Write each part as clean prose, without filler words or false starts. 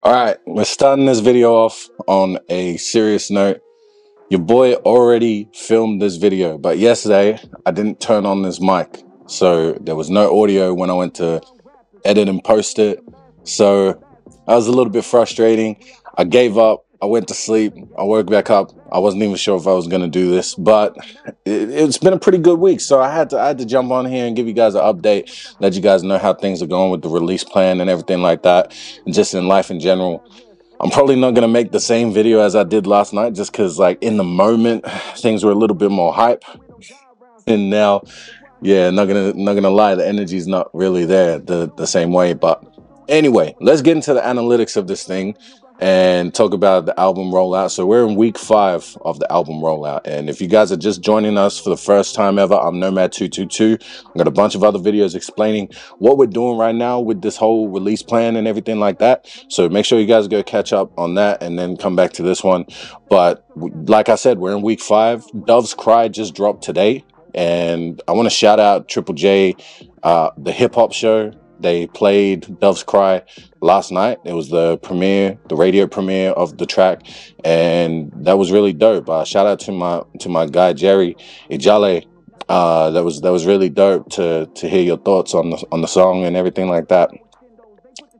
All right, we're starting this video off on a serious note. Your boy already filmed this video, but yesterday I didn't turn on this mic, so there was no audio when I went to edit and post it. So that was a little bit frustrating. I gave up. I went to sleep. I woke back up. I wasn't even sure if I was going to do this, but it's been a pretty good week. So I had to jump on here and give you guys an update, let you guys know how things are going with the release plan and everything like that, and just in life in general. I'm probably not going to make the same video as I did last night just because, like, in the moment, things were a little bit more hype. And now, yeah, not gonna lie, the energy's not really there the same way. But anyway, let's get into the analytics of this thing and talk about the album rollout. So we're in week 5 of the album rollout, and if you guys are just joining us for the first time ever, I'm Nomad222. I've got a bunch of other videos explaining what we're doing right now with this whole release plan and everything like that. So make sure you guys go catch up on that and then come back to this one. But like I said, we're in week 5. Dove's Cry just dropped today. And I want to shout out Triple J, the hip hop show. They played Dove's Cry last night. It was the radio premiere of the track, and that was really dope. Shout out to my guy Jerry Ijale. That was really dope to hear your thoughts on the song and everything like that.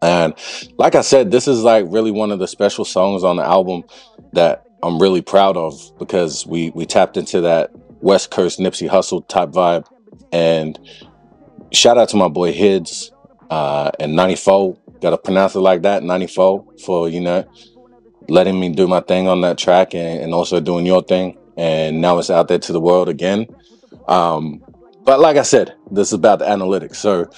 And like I said, this is like really one of the special songs on the album that I'm really proud of, because we tapped into that West Coast Nipsey Hussle type vibe. And shout out to my boy Hids and 94. Gotta pronounce it like that, 94, for, you know, letting me do my thing on that track and also doing your thing. And now it's out there to the world again. But like I said, this is about the analytics. So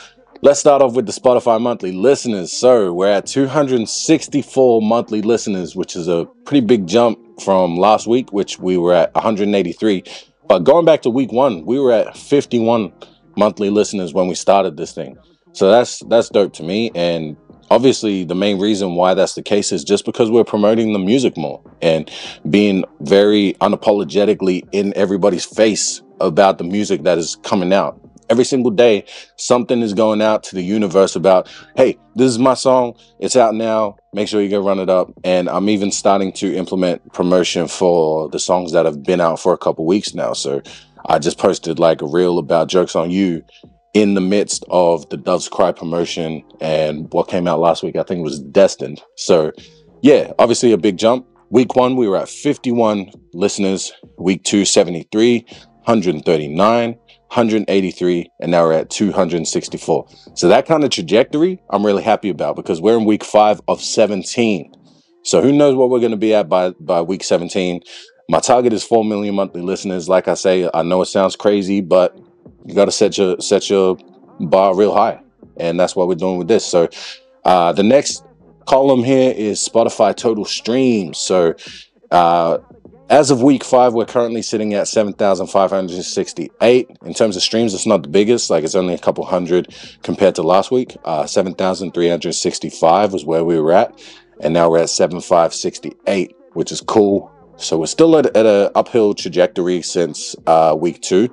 let's start off with the Spotify monthly listeners. So we're at 264 monthly listeners, which is a pretty big jump from last week, which we were at 183. But going back to week 1, we were at 51 monthly listeners when we started this thing. So that's dope to me. And obviously the main reason why that's the case is just because we're promoting the music more and being very unapologetically in everybody's face about the music that is coming out. Every single day, something is going out to the universe about, hey, this is my song. It's out now. Make sure you go run it up. And I'm even starting to implement promotion for the songs that have been out for a couple weeks now. So I just posted like a reel about Jokes on You in the midst of the Dove's Cry promotion, and what came out last week, I think, was Destined. So yeah, obviously a big jump. Week 1, we were at 51 listeners. Week 2, 73, 139. 183, and now we're at 264. So that kind of trajectory I'm really happy about, because we're in week 5 of 17. So who knows what we're going to be at by week 17. My target is 4 million monthly listeners. Like I say, I know it sounds crazy, but you got to set your bar real high, and that's what we're doing with this. So the next column here is Spotify total streams. So as of week 5, we're currently sitting at 7,568. In terms of streams, it's not the biggest. Like, it's only a couple hundred compared to last week. 7,365 was where we were at. And now we're at 7,568, which is cool. So we're still at an uphill trajectory since week 2,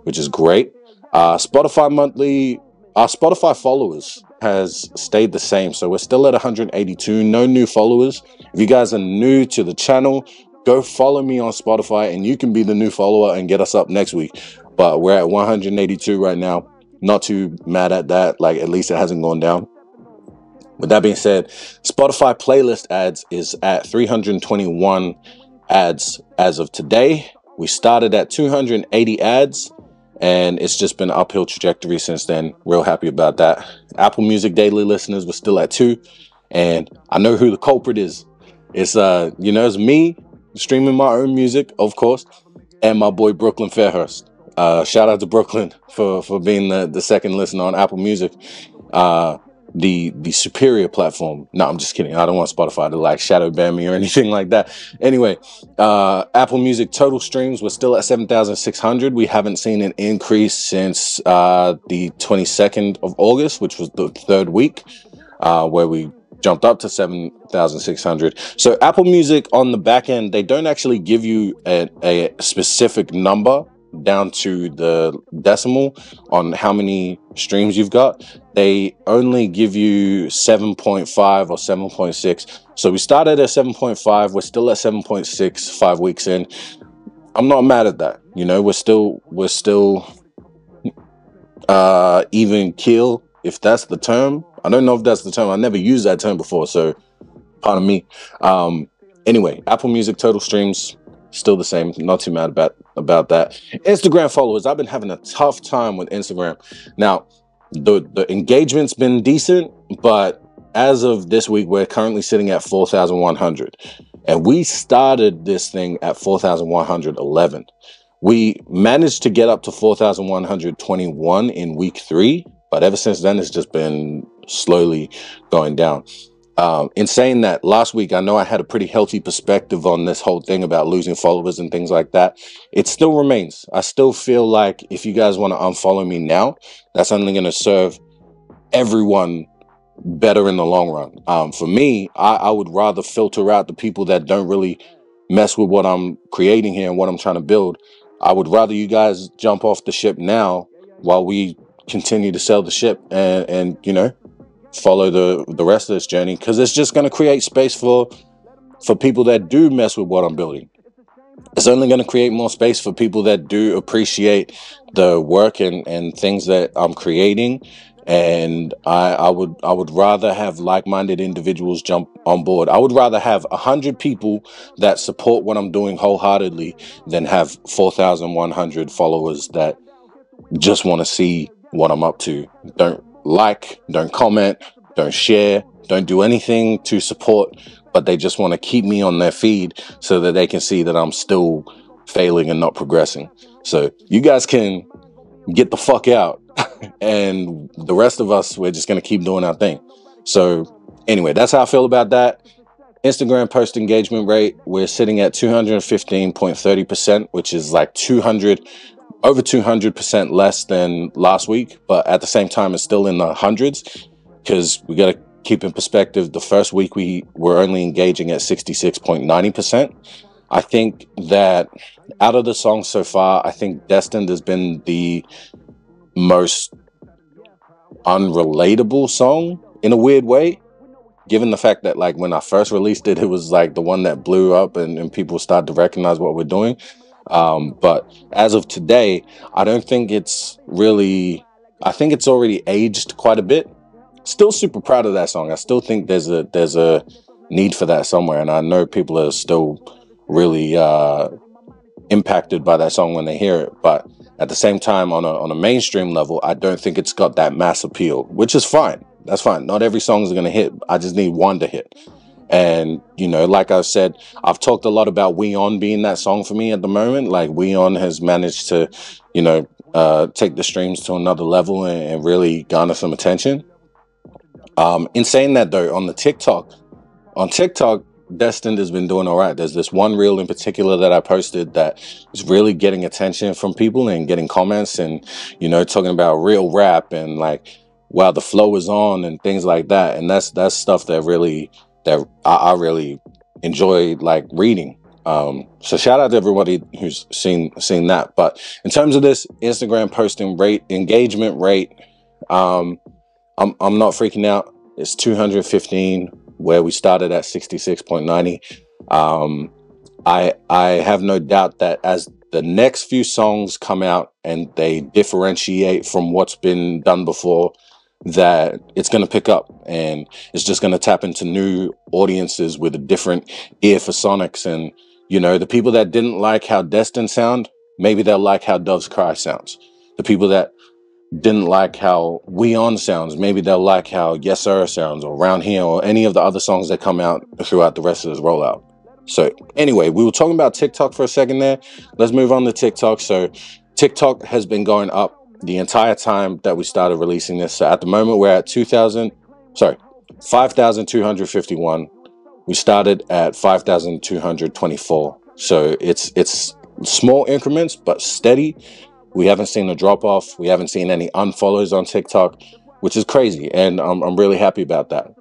which is great. Spotify monthly, our Spotify followers has stayed the same. So we're still at 182, no new followers. If you guys are new to the channel, go follow me on Spotify, and you can be the new follower and get us up next week. But we're at 182 right now. Not too mad at that. Like, at least it hasn't gone down. With that being said, Spotify playlist ads is at 321 ads as of today. We started at 280 ads, and it's just been an uphill trajectory since then. Real happy about that. Apple Music daily listeners were still at 2, and I know who the culprit is. It's it's me streaming my own music, of course, and my boy Brooklyn Fairhurst. Shout out to Brooklyn for being the second listener on Apple Music, the superior platform. No, I'm just kidding. I don't want Spotify to like shadow ban me or anything like that. Anyway, Apple Music total streams, we're still at 7,600. We haven't seen an increase since the 22nd of August, which was the 3rd week, where we jumped up to 7,600. So Apple Music on the back end, they don't actually give you a specific number down to the decimal on how many streams you've got, they only give you 7.5 or 7.6. So we started at 7.5, we're still at 7.6 5 weeks in. I'm not mad at that. You know, we're still even keel, if that's the term. I don't know if that's the term. I never used that term before, so pardon me. Anyway, Apple Music total streams still the same. Not too mad about that. Instagram followers, I've been having a tough time with Instagram. Now, the engagement's been decent, but as of this week, we're currently sitting at 4,100, and we started this thing at 4,111. We managed to get up to 4,121 in week 3, but ever since then, it's just been slowly going down. In saying that, last week, I know I had a pretty healthy perspective on this whole thing about losing followers and things like that. It still remains. I still feel like if you guys want to unfollow me now, that's only going to serve everyone better in the long run. For me, I would rather filter out the people that don't really mess with what I'm creating here and what I'm trying to build. I would rather you guys jump off the ship now while we continue to sell the ship and you know, follow the rest of this journey, because it's just going to create space for people that do mess with what I'm building. It's only going to create more space for people that do appreciate the work and things that I'm creating. And I would rather have like-minded individuals jump on board. I would rather have 100 people that support what I'm doing wholeheartedly than have 4,100 followers that just want to see what I'm up to. Don't like, don't comment, don't share, don't do anything to support, but they just want to keep me on their feed so that they can see that I'm still failing and not progressing. So you guys can get the fuck out. And the rest of us, we're just going to keep doing our thing. So anyway, that's how I feel about that. Instagram post engagement rate, we're sitting at 215.30%, which is like over 200% less than last week. But at the same time, it's still in the hundreds, because we got to keep in perspective, the first week we were only engaging at 66.90%. I think that out of the songs so far, I think Destined has been the most unrelatable song in a weird way, given the fact that like when I first released it, it was like the one that blew up and people started to recognize what we're doing. But as of today, I don't think it's really, I think it's already aged quite a bit. Still super proud of that song. I still think there's a need for that somewhere, and I know people are still really impacted by that song when they hear it. But at the same time, on a mainstream level, I don't think it's got that mass appeal, which is fine. That's fine. Not every song is going to hit. I just need one to hit. And, you know, like I said, I've talked a lot about We On being that song for me at the moment. Like We On has managed to, you know, take the streams to another level and really garner some attention. In saying that though, on TikTok, Destined has been doing all right. There's this one reel in particular that I posted that is really getting attention from people and getting comments and, you know, talking about real rap and like, wow, the flow is on and things like that. And that's stuff that I really enjoy like reading. So shout out to everybody who's seen that. But in terms of this Instagram posting rate, engagement rate, I'm not freaking out. It's 215, where we started at 66.90. I have no doubt that as the next few songs come out and they differentiate from what's been done before, that it's going to pick up and it's just going to tap into new audiences with a different ear for sonics. And, you know, the people that didn't like how Destined sound, maybe they'll like how Doves Cry sounds. The people that didn't like how We On sounds, maybe they'll like how Yes Sir sounds, or Round Here, or any of the other songs that come out throughout the rest of this rollout. So anyway, we were talking about TikTok for a second there. Let's move on to TikTok. So TikTok has been going up the entire time that we started releasing this. So at the moment we're at 5,251. We started at 5,224. So it's small increments, but steady. We haven't seen a drop off. We haven't seen any unfollows on TikTok, which is crazy. And I'm really happy about that.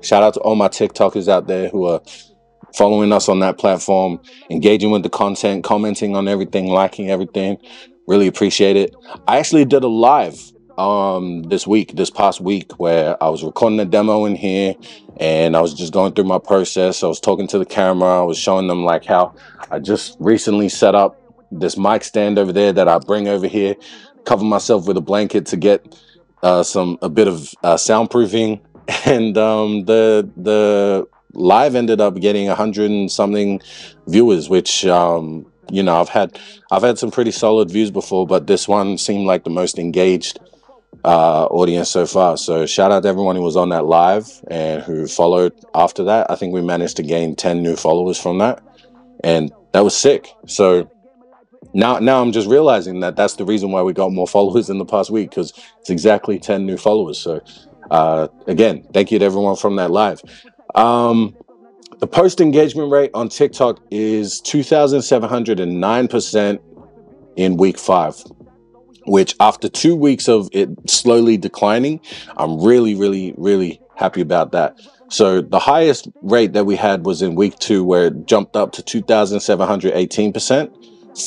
Shout out to all my TikTokers out there who are following us on that platform, engaging with the content, commenting on everything, liking everything. Really appreciate it. I actually did a live this past week, where I was recording a demo in here, and I was just going through my process. I was talking to the camera. I was showing them like how I just recently set up this mic stand over there that I bring over here, cover myself with a blanket to get a bit of soundproofing, and the live ended up getting 100 and something viewers, which you know, I've had some pretty solid views before, but this one seemed like the most engaged audience so far. So shout out to everyone who was on that live and who followed after that. I think we managed to gain 10 new followers from that, and that was sick. So now I'm just realizing that that's the reason why we got more followers in the past week, because it's exactly 10 new followers. So again, thank you to everyone from that live. The post engagement rate on TikTok is 2,709% in week 5, which after 2 weeks of it slowly declining, I'm really happy about that. So the highest rate that we had was in week 2, where it jumped up to 2,718%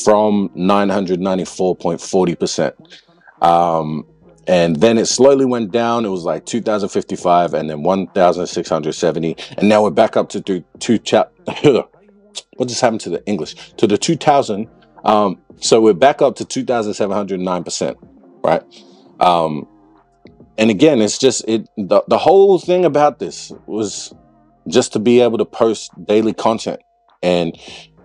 from 994.40%. And then it slowly went down. It was like 2,055 and then 1,670. And now we're back up to what just happened to the English? To the 2,000. So we're back up to 2,709%, right? And again, it's just, the whole thing about this was just to be able to post daily content. And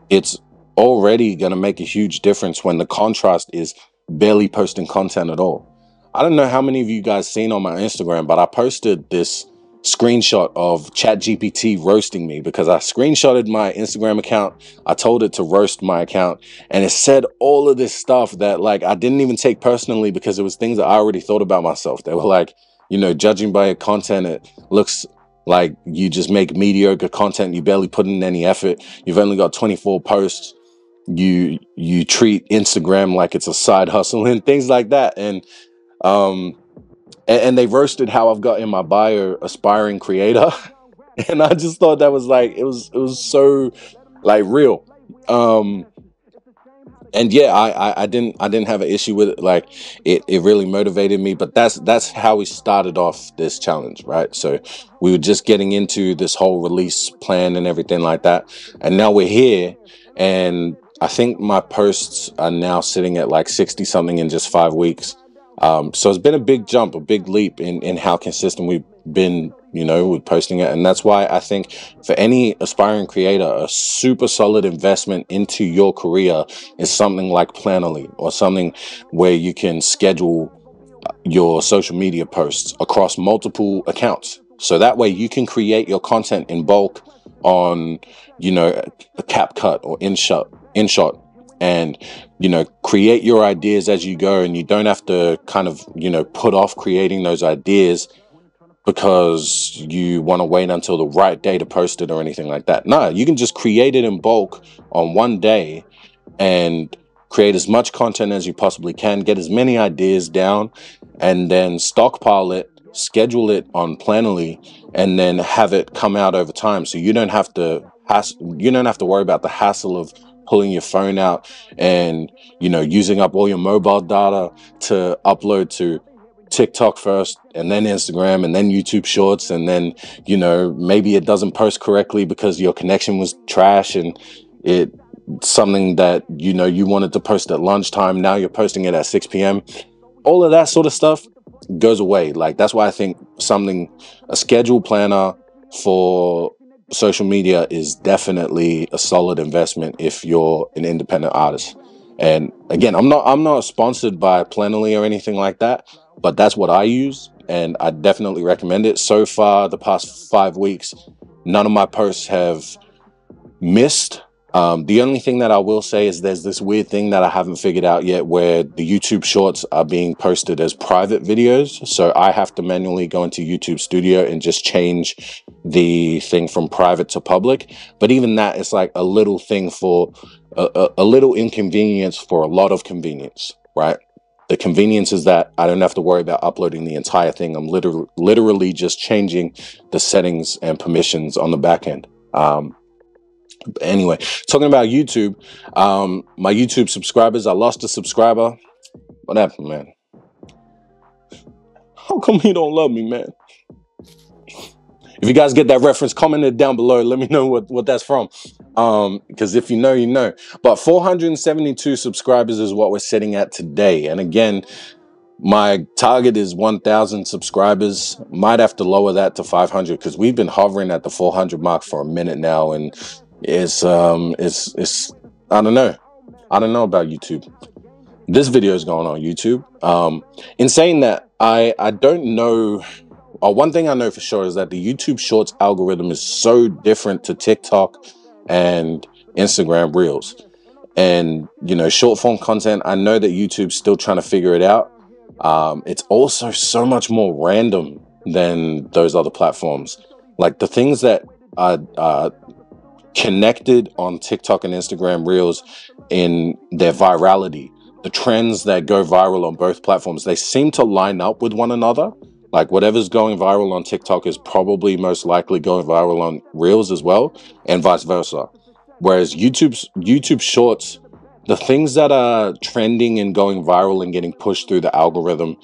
it's already going to make a huge difference when the contrast is barely posting content at all. I don't know how many of you guys seen on my Instagram, but I posted this screenshot of ChatGPT roasting me, because I screenshotted my Instagram account. I told it to roast my account, and it said all of this stuff that like I didn't even take personally, because it was things that I already thought about myself. They were like, you know, judging by your content, it looks like you just make mediocre content. You barely put in any effort. You've only got 24 posts. You treat Instagram like it's a side hustle and things like that. And they roasted how I've got in my bio aspiring creator. And I just thought that was like, it was so like real. And yeah, I didn't have an issue with it. Like it really motivated me. But that's how we started off this challenge, right? So we were just getting into this whole release plan and everything like that, and now we're here, and I think my posts are now sitting at like 60 something in just 5 weeks. So it's been a big jump, a big leap in how consistent we've been, you know, with posting it. And that's why I think for any aspiring creator, a super solid investment into your career is something like Planoly, or something where you can schedule your social media posts across multiple accounts. So that way you can create your content in bulk on, you know, a CapCut or InShot, and, you know, create your ideas as you go. And you don't have to kind of, you know, put off creating those ideas because you want to wait until the right day to post it or anything like that. No, you can just create it in bulk on one day and create as much content as you possibly can, get as many ideas down, and then stockpile it, schedule it on Planoly, and then have it come out over time. So you don't have to worry about the hassle of pulling your phone out and, you know, using up all your mobile data to upload to TikTok first, and then Instagram, and then YouTube Shorts, and then, you know, maybe it doesn't post correctly because your connection was trash, and it's something that, you know, you wanted to post at lunchtime, now you're posting it at 6 p.m. All of that sort of stuff goes away. Like, that's why I think a schedule planner for social media is definitely a solid investment if you're an independent artist. And again, I'm not sponsored by Planoly or anything like that, but that's what I use, and I definitely recommend it. So far, the past 5 weeks, none of my posts have missed. The only thing that I will say is there's this weird thing that I haven't figured out yet, where the YouTube Shorts are being posted as private videos. So I have to manually go into YouTube Studio and just change the thing from private to public. But even that is like a little thing for a little inconvenience for a lot of convenience, right? The convenience is that I don't have to worry about uploading the entire thing. I'm literally just changing the settings and permissions on the back end. But anyway, talking about YouTube, my YouTube subscribers, I lost a subscriber. What happened, man? How come you don't love me, man? If you guys get that reference, comment it down below. Let me know what that's from. Because if you know, you know. But 472 subscribers is what we're sitting at today. And again, my target is 1,000 subscribers. Might have to lower that to 500 because we've been hovering at the 400 mark for a minute now, and it's I don't know. I don't know about YouTube. This video is going on YouTube. In saying that, I don't know. One thing I know for sure is that the YouTube Shorts algorithm is so different to TikTok and Instagram Reels. And, you know, short form content, I know that YouTube's still trying to figure it out. It's also so much more random than those other platforms. Like the things that are connected on TikTok and Instagram Reels in their virality, the trends that go viral on both platforms, they seem to line up with one another. Like whatever's going viral on TikTok is probably most likely going viral on Reels as well, and vice versa. Whereas YouTube Shorts, the things that are trending and going viral and getting pushed through the algorithm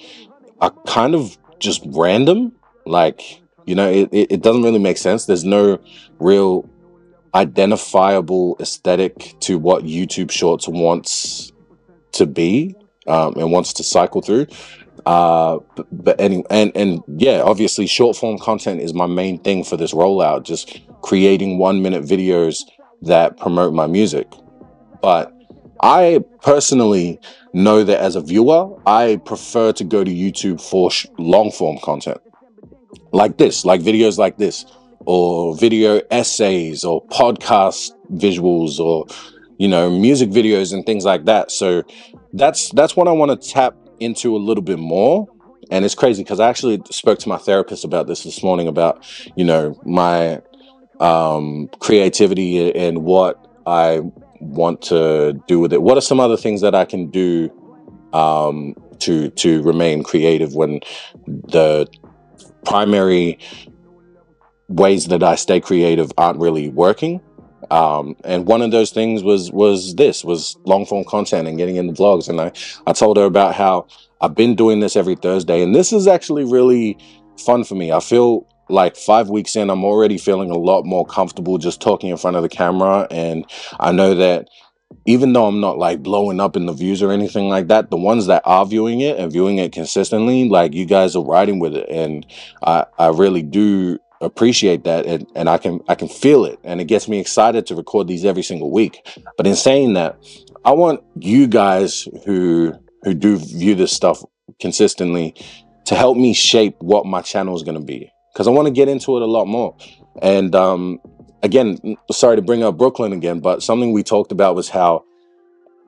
are kind of just random. Like, you know, it doesn't really make sense. There's no real identifiable aesthetic to what YouTube Shorts wants to be and wants to cycle through. But anyway, and yeah, obviously short form content is my main thing for this rollout, just creating 1-minute videos that promote my music. But I personally know that as a viewer, I prefer to go to YouTube for long form content like this, like videos like this, or video essays, or podcast visuals, or, you know, music videos and things like that. So that's what I want to tap into a little bit more. And it's crazy because I actually spoke to my therapist about this morning, about, you know, my creativity and what I want to do with it. What are some other things that I can do to remain creative when the primary ways that I stay creative aren't really working? And one of those things was long form content and getting into vlogs. And I told her about how I've been doing this every Thursday, and this is actually really fun for me. I feel like 5 weeks in, I'm already feeling a lot more comfortable just talking in front of the camera. And I know that even though I'm not like blowing up in the views or anything like that, the ones that are viewing it and viewing it consistently, like, you guys are riding with it. And I really do appreciate that, and I can feel it, and it gets me excited to record these every single week. But in saying that, I want you guys who do view this stuff consistently to help me shape what my channel is going to be, because I want to get into it a lot more. And again, sorry to bring up Brooklyn again, but something we talked about was how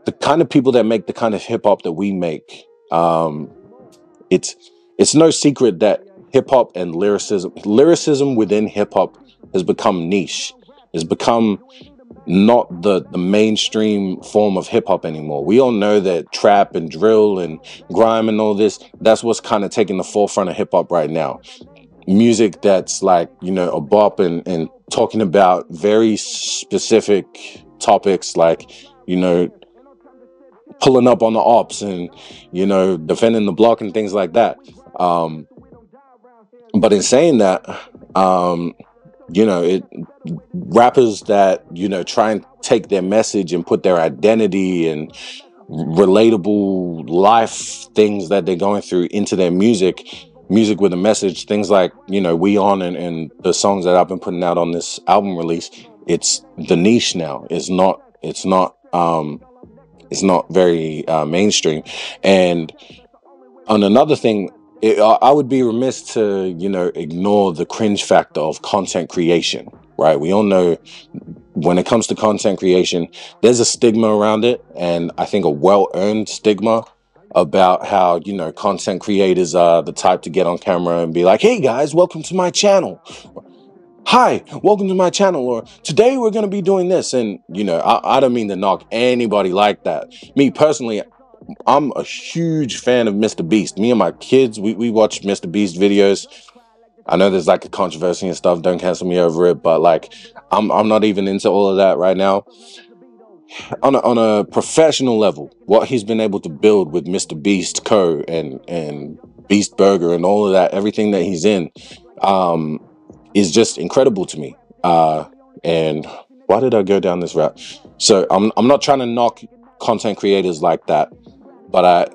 the kind of people that make the kind of hip-hop that we make, it's no secret that hip-hop and lyricism within hip-hop has become niche. It's become not the mainstream form of hip-hop anymore. We all know that trap and drill and grime and all this, that's what's kind of taking the forefront of hip-hop right now. Music that's like, you know, a bop and talking about very specific topics, like, you know, pulling up on the ops and, you know, defending the block and things like that. But in saying that, you know, rappers that, you know, try and take their message and put their identity and relatable life things that they're going through into their music with a message, things like, you know, We On and the songs that I've been putting out on this album release, it's the niche now. It's not very mainstream. And on another thing, I would be remiss to, you know, ignore the cringe factor of content creation, right? We all know when it comes to content creation, there's a stigma around it, and I think a well-earned stigma about how, you know, content creators are the type to get on camera and be like, hey guys, welcome to my channel. Hi, welcome to my channel. Or today we're going to be doing this. And, you know, I don't mean to knock anybody like that. Me personally, I'm a huge fan of Mr. Beast. Me and my kids, we watch Mr. Beast videos. I know there's like a controversy and stuff. Don't cancel me over it, but like I'm not even into all of that right now. On a professional level, what he's been able to build with Mr. Beast Co. and Beast Burger and all of that, everything that he's in, is just incredible to me. And why did I go down this route? So I'm not trying to knock content creators like that, but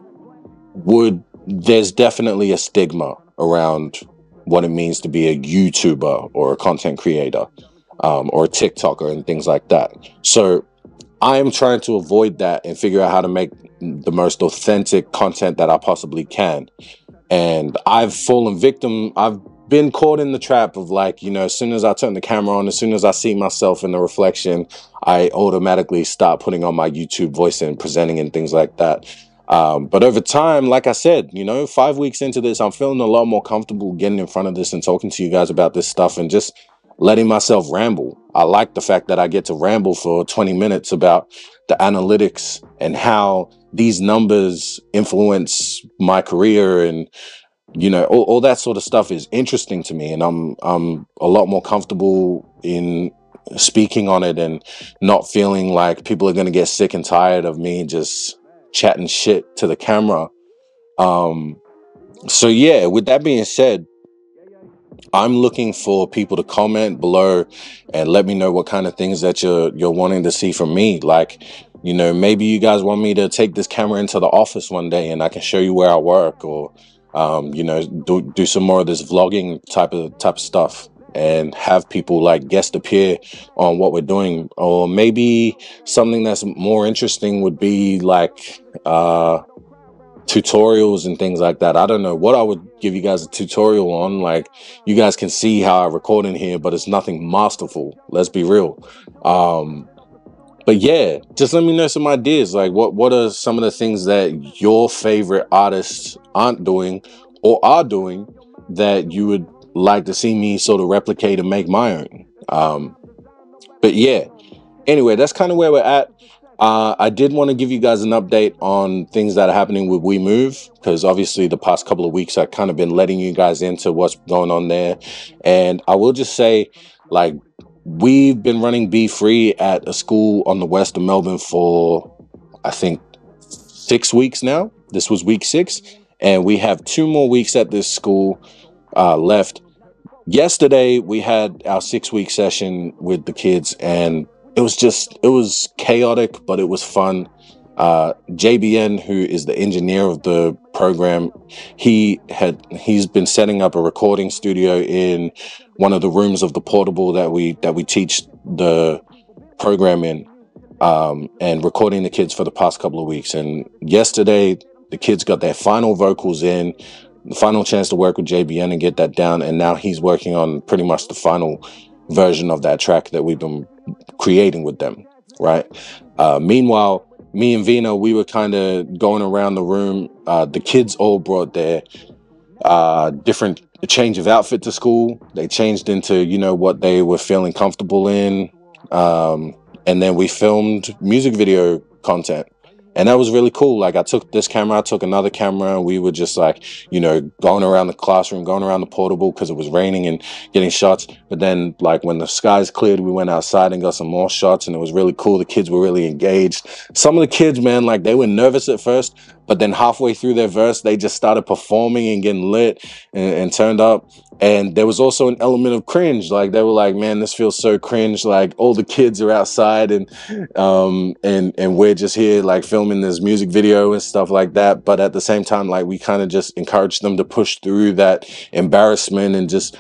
there's definitely a stigma around what it means to be a YouTuber or a content creator, or a TikToker and things like that. So I am trying to avoid that and figure out how to make the most authentic content that I possibly can. And I've fallen victim. I've been caught in the trap of like, you know, as soon as I turn the camera on, as soon as I see myself in the reflection, I automatically start putting on my YouTube voice and presenting and things like that. But over time, like I said, you know, 5 weeks into this, I'm feeling a lot more comfortable getting in front of this and talking to you guys about this stuff and just letting myself ramble. I like the fact that I get to ramble for 20 minutes about the analytics and how these numbers influence my career, and you know, all that sort of stuff is interesting to me, and I'm a lot more comfortable in speaking on it and not feeling like people are going to get sick and tired of me just chatting shit to the camera. So yeah, with that being said, I'm looking for people to comment below and let me know what kind of things that you're wanting to see from me. Like, you know, maybe you guys want me to take this camera into the office one day and I can show you where I work, or you know, do some more of this vlogging type of stuff and have people like guest appear on what we're doing. Or maybe something that's more interesting would be like tutorials and things like that. I don't know what I would give you guys a tutorial on. Like, you guys can see how I record in here, but it's nothing masterful, let's be real. But yeah, just let me know some ideas. Like, what are some of the things that your favorite artists aren't doing or are doing that you would like to see me sort of replicate and make my own? But yeah, anyway, that's kind of where we're at. I did want to give you guys an update on things that are happening with We Move, because obviously the past couple of weeks I've kind of been letting you guys into what's going on there. And I will just say, like, we've been running Be Free at a school on the west of Melbourne for, I think, 6 weeks now. This was week 6. And we have 2 more weeks at this school left. Yesterday, we had our 6-week session with the kids, and it was chaotic, but it was fun. JBN, who is the engineer of the program, he's been setting up a recording studio in one of the rooms of the portable that we teach the program in, and recording the kids for the past couple of weeks. And yesterday, the kids got their final vocals in, the final chance to work with JBN and get that down, and now he's working on pretty much the final version of that track that we've been creating with them, right? Meanwhile, me and Vina, we were kind of going around the room. The kids all brought their different change of outfit to school. They changed into, you know, what they were feeling comfortable in, and then we filmed music video content. And that was really cool. Like, I took this camera, I took another camera, and we were just like, you know, going around the classroom, going around the portable because it was raining and getting shots. But then, like, when the skies cleared, we went outside and got some more shots, and it was really cool. The kids were really engaged. Some of the kids, man, like, they were nervous at first, but then halfway through their verse, they just started performing and getting lit and turned up. And there was also an element of cringe. Like, they were like, man, this feels so cringe. Like, all the kids are outside and we're just here like filming this music video and stuff like that. But at the same time, like, we kind of just encouraged them to push through that embarrassment and just,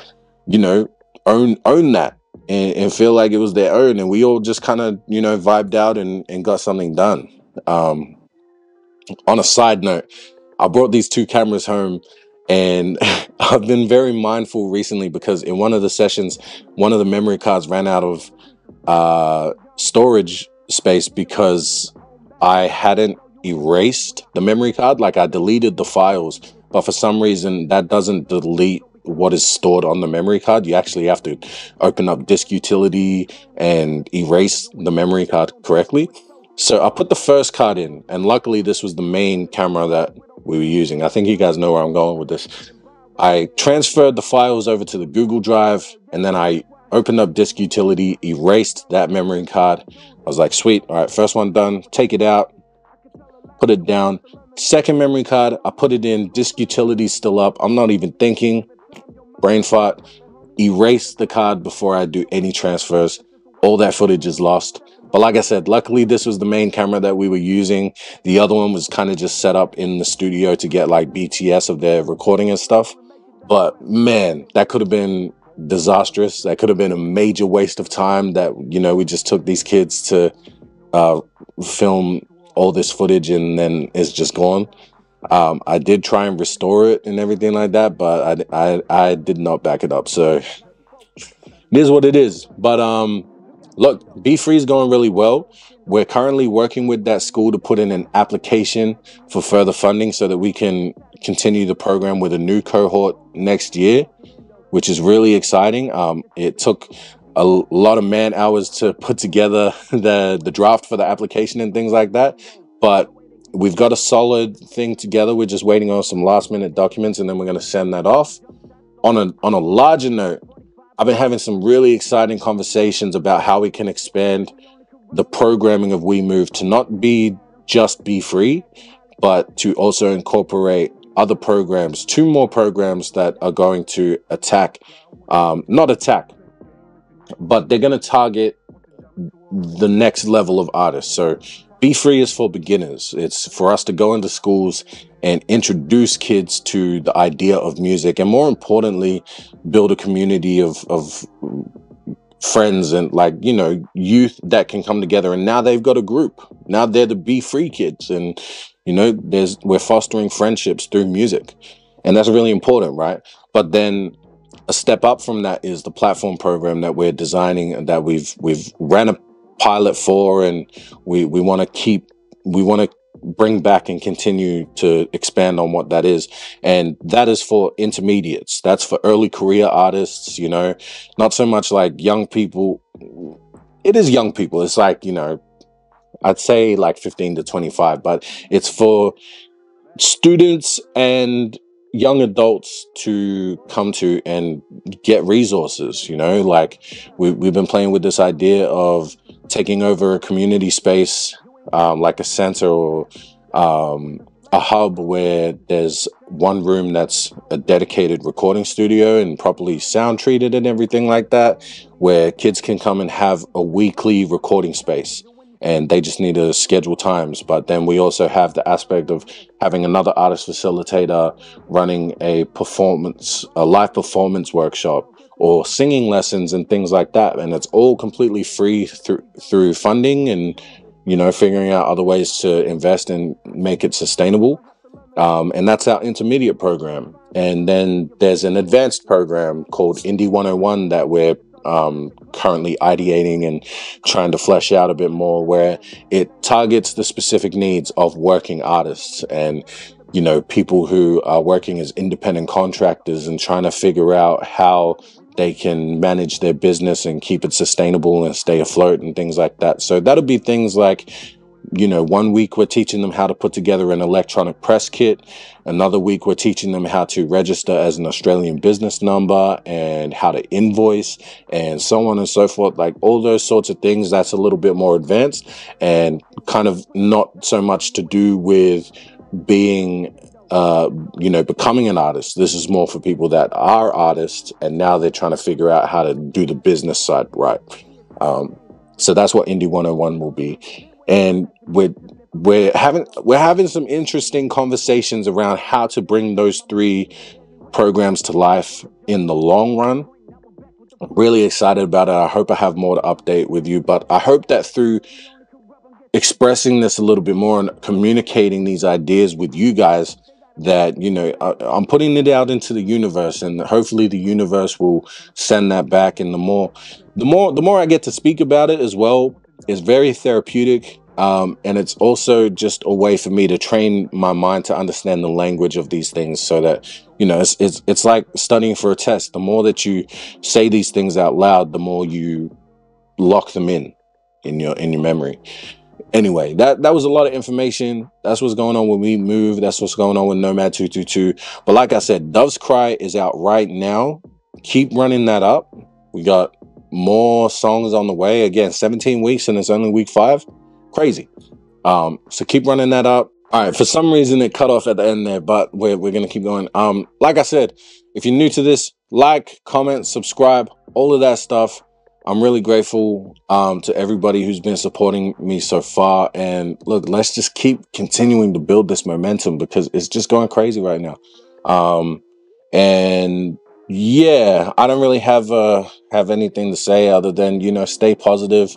you know, own that and feel like it was their own. And we all just kind of, you know, vibed out and got something done. On a side note, I brought these 2 cameras home, and I've been very mindful recently because in one of the sessions, one of the memory cards ran out of storage space because I hadn't erased the memory card. Like, I deleted the files, but for some reason that doesn't delete what is stored on the memory card. You actually have to open up disk utility and erase the memory card correctly. So I put the first card in, and luckily this was the main camera that we were using. I think you guys know where I'm going with this. I transferred the files over to the Google Drive, and then I opened up Disk Utility, erased that memory card. I was like, sweet, all right, first one done, take it out, put it down. Second memory card, I put it in, Disk Utility still up. I'm not even thinking, brain fart, erase the card before I do any transfers. All that footage is lost. But like I said, luckily this was the main camera that we were using. The other one was kind of just set up in the studio to get like BTS of their recording and stuff. But man, that could have been disastrous. That could have been a major waste of time that, you know, we just took these kids to film all this footage and then it's just gone. I did try and restore it and everything like that, but I did not back it up. So it is what it is. But look, Be Free is going really well. We're currently working with that school to put in an application for further funding so that we can continue the program with a new cohort next year, which is really exciting. It took a lot of man hours to put together the draft for the application and things like that, but we've got a solid thing together. We're just waiting on some last minute documents and then we're going to send that off. On a larger note, I've been having some really exciting conversations about how we can expand the programming of We Move to not be just Be Free, but to also incorporate other programs, 2 more programs that are going to not attack, but they're going to target the next level of artists. So Be Free is for beginners. It's for us to go into schools and introduce kids to the idea of music, and more importantly, build a community of friends and, like, you know, youth that can come together. And now they've got a group. Now they're the Be Free kids, and you know, we're fostering friendships through music, and that's really important, right? But then a step up from that is the platform program that we're designing and that we've ran a pilot for, and we want to bring back and continue to expand on what that is. And that is for intermediates. That's for early career artists, you know, not so much like young people. It is young people. It's like, you know, I'd say like 15 to 25, but it's for students and young adults to come to and get resources. You know, like we've been playing with this idea of taking over a community space, like a center or a hub where there's one room that's a dedicated recording studio and properly sound treated and everything like that, where kids can come and have a weekly recording space. And they just need to schedule times. But then we also have the aspect of having another artist facilitator running a live performance workshop or singing lessons and things like that. And it's all completely free through funding and, you know, figuring out other ways to invest and make it sustainable. And that's our intermediate program. And then there's an advanced program called Indie 101 that we're currently ideating and trying to flesh out a bit more, where it targets the specific needs of working artists and, you know, people who are working as independent contractors and trying to figure out how they can manage their business and keep it sustainable and stay afloat and things like that. So that'll be things like, you know, 1 week we're teaching them how to put together an electronic press kit. Another week we're teaching them how to register as an Australian business number and how to invoice and so on and so forth. Like all those sorts of things, that's a little bit more advanced and kind of not so much to do with being, you know, becoming an artist. This is more for people that are artists and now they're trying to figure out how to do the business side right. So that's what Indie 101 will be. And we're having some interesting conversations around how to bring those 3 programs to life in the long run. I'm really excited about it. I hope I have more to update with you, but I hope that through expressing this a little bit more and communicating these ideas with you guys, that, you know, I'm putting it out into the universe, and hopefully the universe will send that back. And the more I get to speak about it as well, it's very therapeutic. And it's also just a way for me to train my mind to understand the language of these things, so that, you know, it's like studying for a test. The more that you say these things out loud, the more you lock them in your memory. Anyway, that was a lot of information. That's what's going on when we move. That's what's going on with Nomad222. But like I said, Dove's Cry is out right now. Keep running that up. We got more songs on the way. Again, 17 weeks and it's only week 5. Crazy. So keep running that up. All right, for some reason it cut off at the end there, but we're gonna keep going. Like I said, if you're new to this, like, comment, subscribe, all of that stuff. I'm really grateful to everybody who's been supporting me so far. And look, let's just keep continuing to build this momentum because it's just going crazy right now. And yeah, I don't really have anything to say other than, you know, stay positive.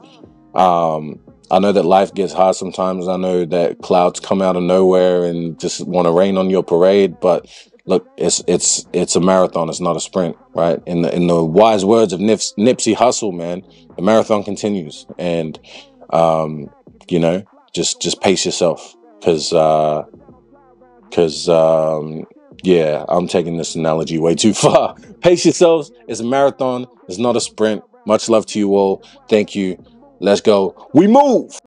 I know that life gets hard sometimes. I know that clouds come out of nowhere and just want to rain on your parade, but look, it's a marathon. It's not a sprint, right? In the wise words of Nipsey Hussle, man, the marathon continues, and you know, just pace yourself, because yeah, I'm taking this analogy way too far. Pace yourselves. It's a marathon. It's not a sprint. Much love to you all. Thank you. Let's go. We move.